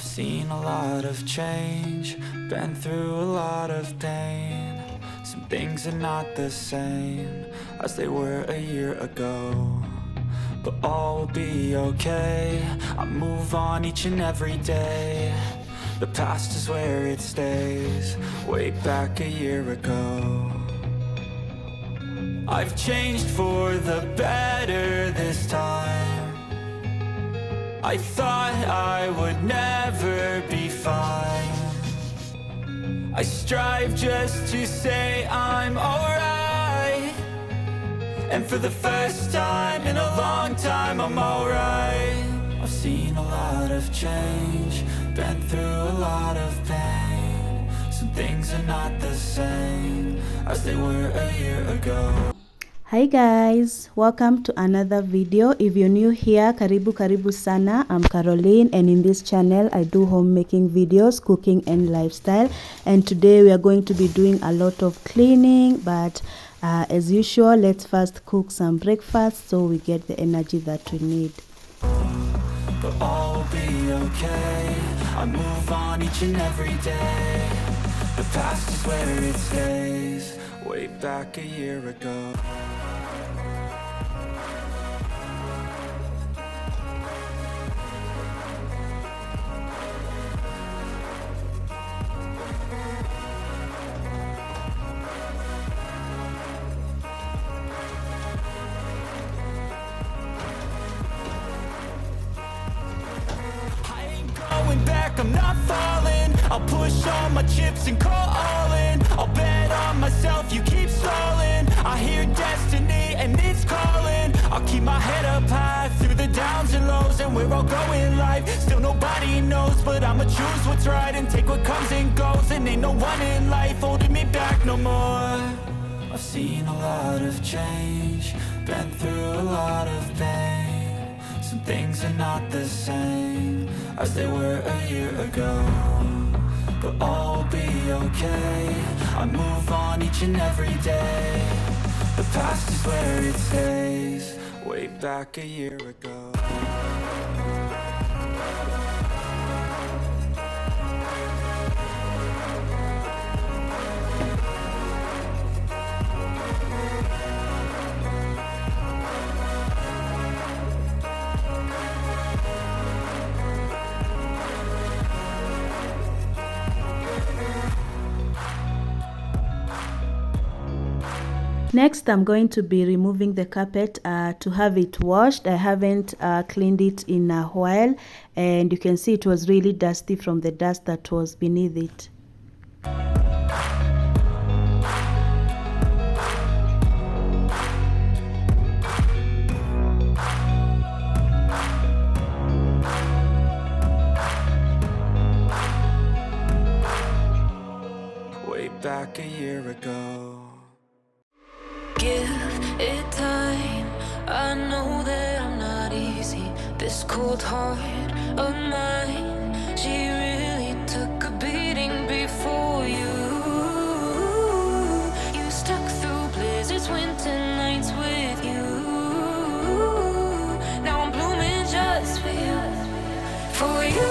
I've seen a lot of change, been through a lot of pain. Some things are not the same as they were a year ago, but all will be okay. I move on each and every day. The past is where it stays, way back a year ago. I've changed for the better this time. I thought I would never be fine. I strive just to say I'm alright, and for the first time in a long time I'm alright. I've seen a lot of change, been through a lot of pain. Some things are not the same as they were a year ago. Hi guys, welcome to another video. If you're new here, karibu sana. I'm Caroline, and in this channel I do homemaking videos, cooking and lifestyle. And today we are going to be doing a lot of cleaning, but as usual, let's first cook some breakfast so we get the energy that we need. But all will be okay. I move on each and every day. The past is where it stays, way back a year ago. I'm not falling. I'll push all my chips and call all in. I'll bet on myself, you keep stalling. I hear destiny and it's calling. I'll keep my head up high through the downs and lows, and we're all going life. Still nobody knows, but I'ma choose what's right and take what comes and goes. And ain't no one in life holding me back no more. I've seen a lot of change, been through a lot of pain. Some things are not the same as they were a year ago, but all will be okay. I move on each and every day. The past is where it stays, way back a year ago. Next, I'm going to be removing the carpet to have it washed. I haven't cleaned it in a while, and you can see it was really dusty from the dust that was beneath it. Way back a year ago. Give it time. I know that I'm not easy. This cold heart of mine, she really took a beating before you. You stuck through blizzards, winter nights with you. Now I'm blooming just for you. For you.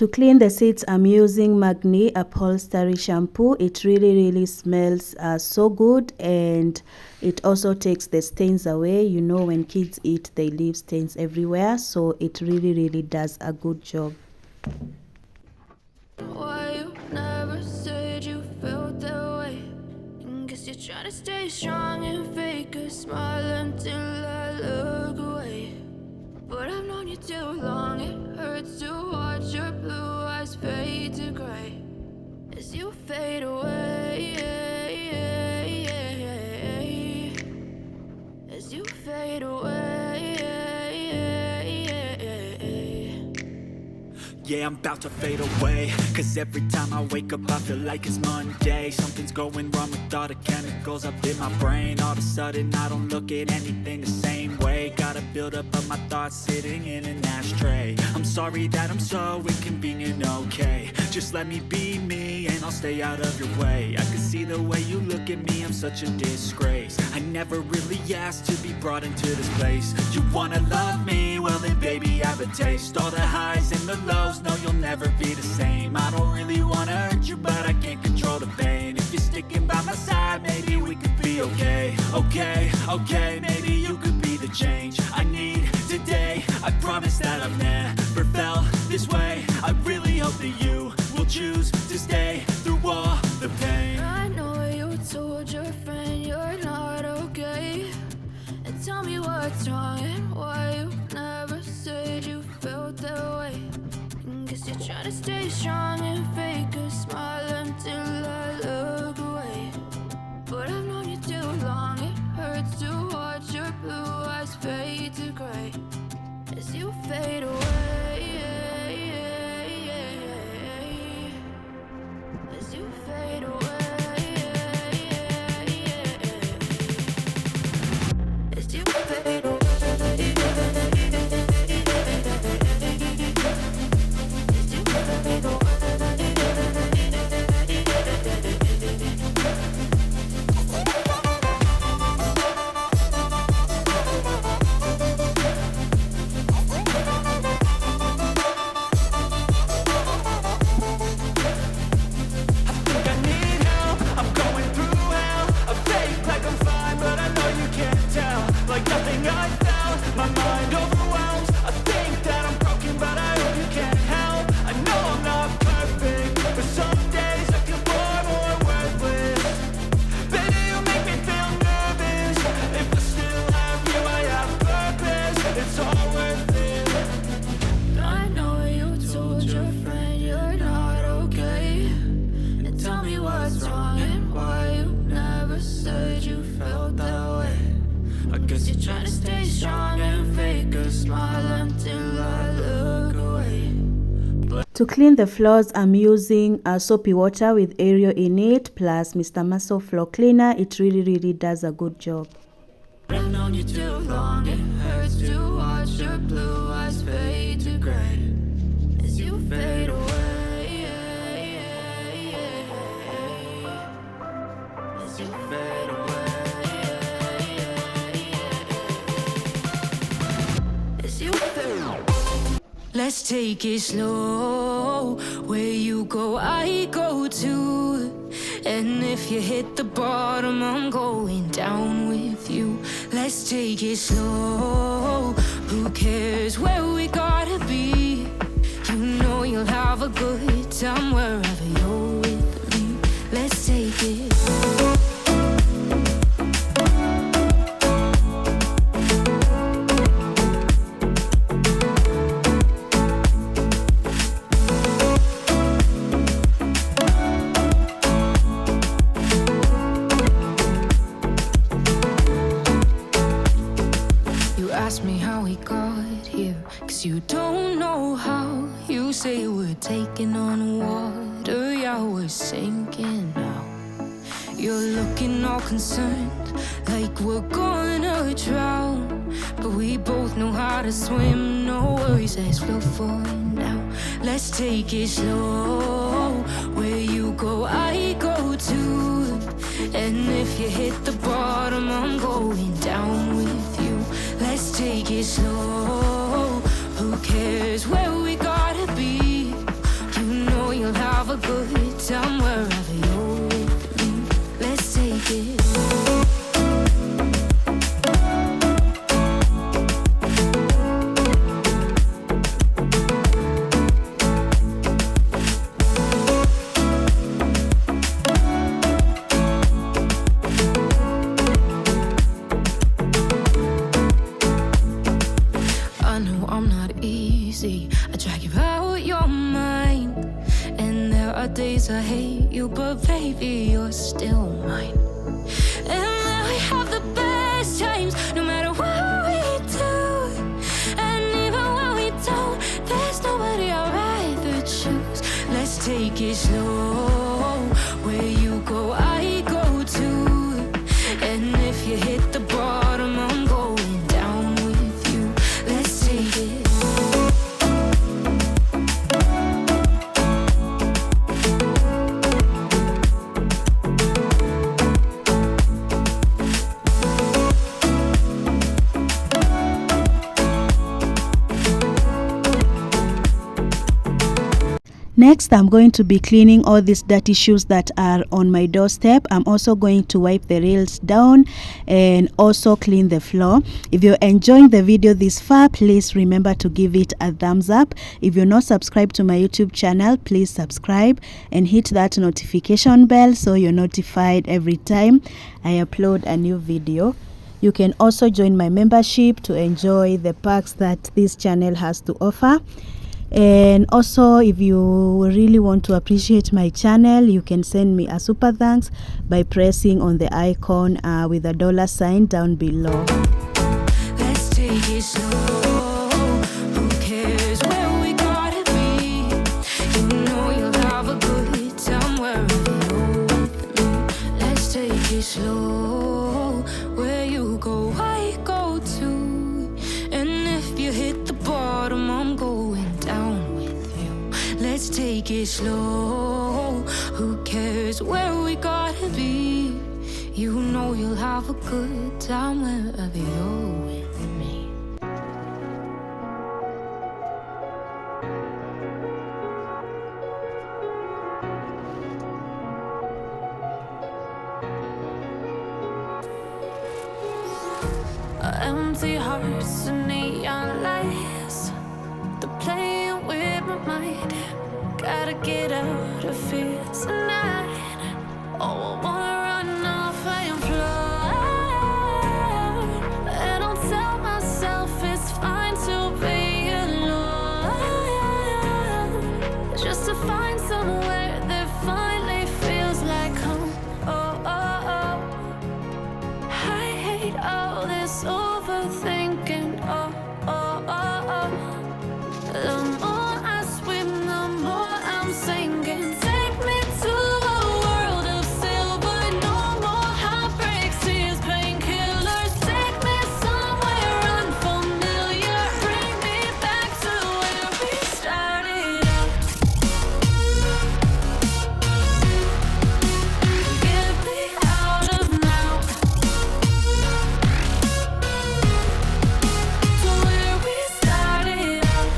To clean the seats, I'm using Magni upholstery shampoo. It really smells so good, and it also takes the stains away. You know, when kids eat, they leave stains everywhere, so it really does a good job. Why you never said you felt that way? Guess you're trying to stay strong and fake a smile until I look away. But I've known you too long, it hurts to watch your blue eyes fade to gray as you fade away, as you fade away. Yeah, I'm about to fade away, cause every time I wake up I feel like it's Monday. Something's going wrong with all the chemicals up in my brain. All of a sudden I don't look at anything the same way. Gotta build up of my thoughts sitting in an ashtray. I'm sorry that I'm so inconvenient, okay? Just let me be me and I'll stay out of your way. I can see the way you look at me, I'm such a disgrace. I never really asked to be brought into this place. You wanna love me? Well then baby have a taste. All the highs and the lows, no you'll never be the same. I don't really wanna hurt you but I can't control the pain. If you're sticking by my side, maybe we could be okay. Okay, maybe you could be the change I need today. I promise that I've never felt this way. I really hope that you will choose to stay through all the pain. I know you told your friend you're not okay, and tell me what's wrong and why you never said you felt that way. Guess you're trying to stay strong and fake a smile until I look away. But I've known you too long, it hurts to watch your blue eyes fade to gray as you fade away, as you fade away, as you fade away. To clean the floors, I'm using soapy water with Ariel in it, plus Mr. Muscle floor cleaner. It really does a good job. I've known you too long, it hurts to watch your blue eyes fade to gray as you fade away, as you fade away, as you fade away. Let's take it slow. Where you go, I go too. And if you hit the bottom, I'm going down with you. Let's take it slow. Who cares where we gotta be? You know you'll have a good time wherever you're with me. Let's take it slow. Ask me how we got here, cause you don't know how. You say we're taking on water, yeah, we're sinking now. You're looking all concerned, like we're gonna drown. But we both know how to swim, no worries, let's flow for now. Let's take it slow. Where you go, I go too. And if you hit the bottom, I'm going down with you. Let's take it slow. Who cares where we gotta be? days I hate you, but baby, you're still mine. And now we have the best times, no matter what we do. And even when we don't, there's nobody I'd rather choose. Let's take it slow. Where you go, I go too. And if you hit the bottom, I'm going down with you. Let's take it. Next, I'm going to be cleaning all these dirty shoes that are on my doorstep. I'm also going to wipe the rails down and also clean the floor. If you're enjoying the video this far, please remember to give it a thumbs up. If you're not subscribed to my YouTube channel, please subscribe and hit that notification bell so you're notified every time I upload a new video. You can also join my membership to enjoy the perks that this channel has to offer. And also, if you really want to appreciate my channel, you can send me a super thanks by pressing on the icon with a $sign down below. Let's take it slow. Who cares where we gotta be? You know you'll have a good time wherever you're with me. Let's take it slow. Where you go, I go too. And if you hit the bottom, I'm going down with you. Let's take it slow. Who cares where we gotta be? You know you'll have a good time wherever you're with me. Empty hearts and neon lights, they're playing with my mind. Gotta get out of here tonight. Oh, I wanna run off and fly. And I'll tell myself it's fine to be alone, just to find somewhere that finally feels like home. Oh, oh, oh. I hate all this overthinking. Oh, oh, oh, oh. The more I swim, the more I'm sinking. Take me to a world of silver. No more heartbreaks, tears, painkillers. Take me somewhere unfamiliar. Bring me back to where we started out. Get me out of now, to where we started out.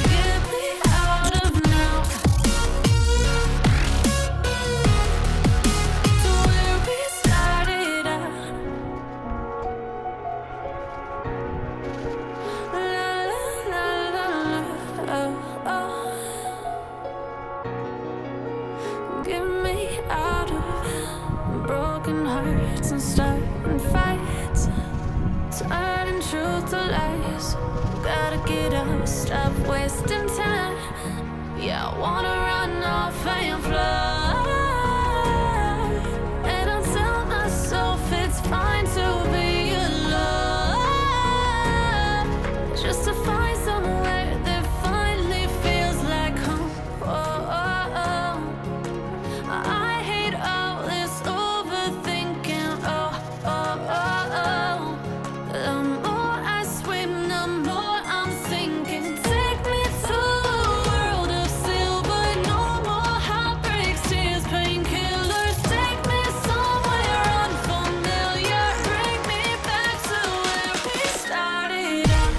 Get me out of now, to where we started out. La la la la, oh, oh. Get me out of broken hearts and starting fights, turning truth to lies. Gotta get up, stop wasting time. Yeah, I wanna run off and fly. And I'll tell myself it's fine to be alone, just to find somewhere that finally feels like home. Oh, oh, oh. I hate all this overthinking. Oh, oh, oh, oh. The more I swim, the more I'm sinking. Take me to a world of silver. No more heartbreaks, tears, painkillers. Take me somewhere unfamiliar. Bring me back to where we started out.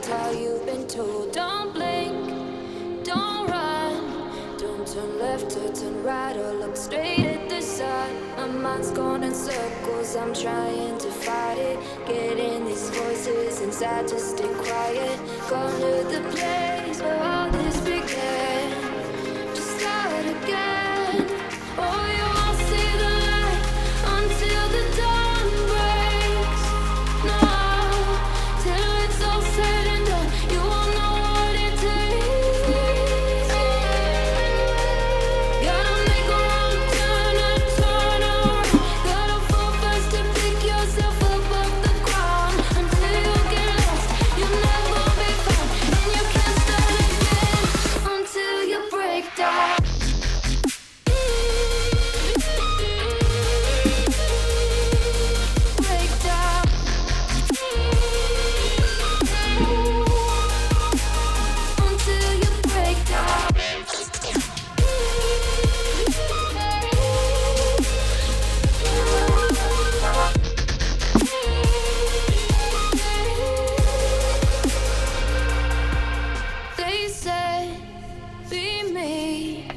just how you've been told. Don't blink, don't run, don't turn left or turn right or look straight at the sun. My mind's going in circles, I'm trying to fight it. Getting these voices inside to stay quiet. Gone to the place where all this began. Just start again. Oh, you won't see the light until the dawn breaks. No, till it's all said and done, you won't know what it takes. Gotta make a wrong turn and turn around. Gotta fall fast to pick yourself up off the ground. Until you get lost, you'll never be found. And you can't start again until you break down. Break down. Until you break down. They said, be me.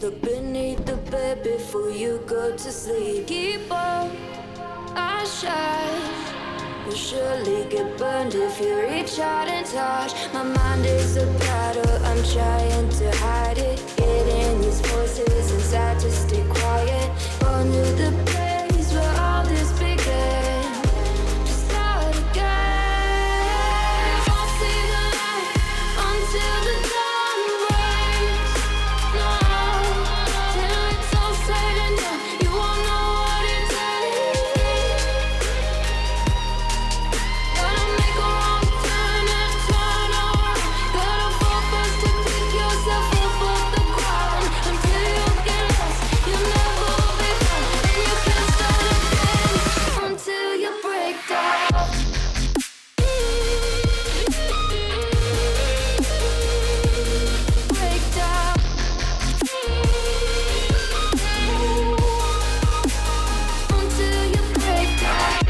Look beneath the bed before you go to sleep. Keep on, I shine. You'll surely get burned if you reach out and touch. My mind is a battle, I'm trying to hide it. Getting these voices inside to stay quiet. On to the place where all this began. Just start again. Won't see the light until the dawn breaks. No, till it's all said and done, you won't know what it takes. Gotta make a wrong turn and turn around. Gotta fall fast to pick yourself up off the ground. Until you get lost, you'll never be found. And you can't start again until you break down. Break down. Until you break down.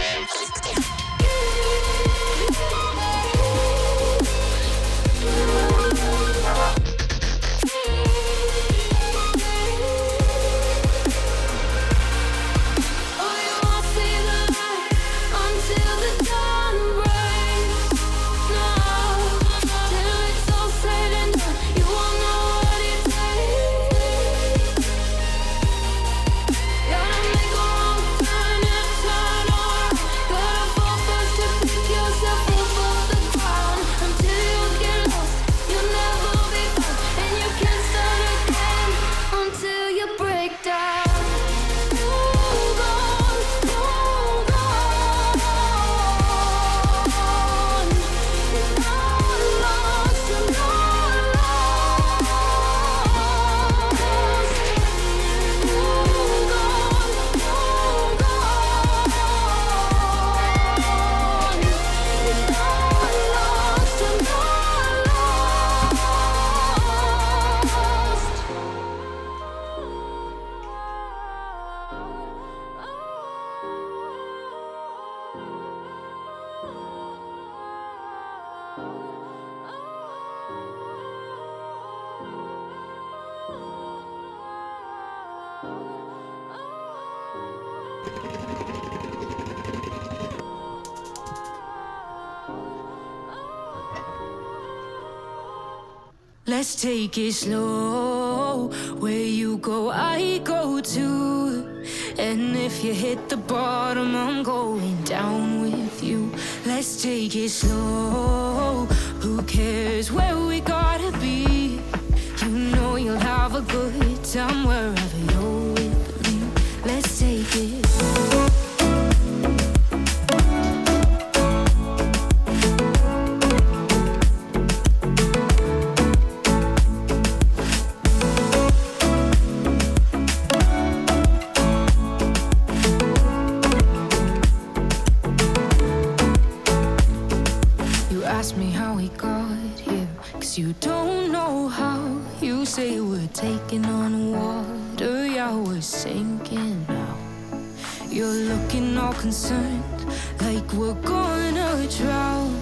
Oh, you won't see the light until the dawn breaks. No, till it's all said and done, you won't know what it takes. Gotta make a wrong turn and turn around. Gotta fall fast to pick yourself up off the ground. Until you get lost, you'll never be found. And you can't start again until you break down. Hold on, hold on. You're not lost, you're not lost. Hold on, hold on. You're not lost, you're Let's take it slow. Where you go, I go too. And if you hit the bottom, I'm going down with you. Let's take it slow. Who cares where we gotta be? You know you'll have a good time wherever you're with me. Let's take it. You ask me how we got here, 'cause you don't know how. You say we're taking on water, yeah, we're sinking now. You're looking all concerned, like we're gonna drown.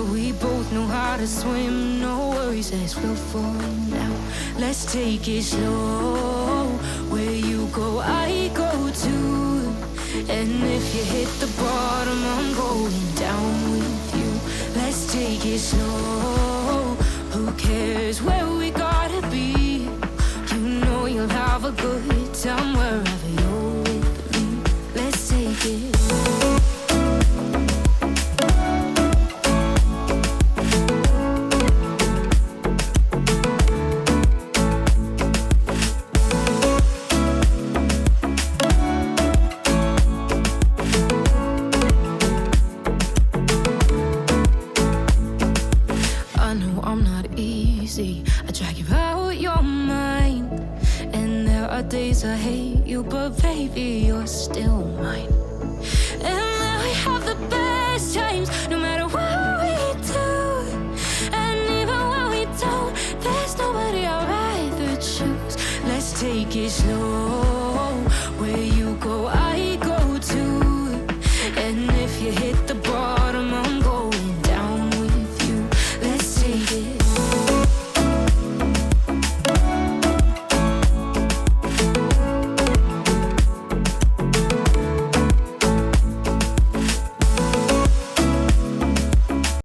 We both know how to swim, no worries as we'll fall now. Let's take it slow. Where you go, I go too. And if you hit the bottom, I'm going down with you. Let's take it slow. Who cares where we gotta be? You know you'll have a good time wherever you're with me. Let's take it slow. I drag you out your mind, and there are days I hate you, but baby, you're still mine. And then we have the best times, no matter what we do. And even when we don't, there's nobody I'd rather choose. Let's take it slow.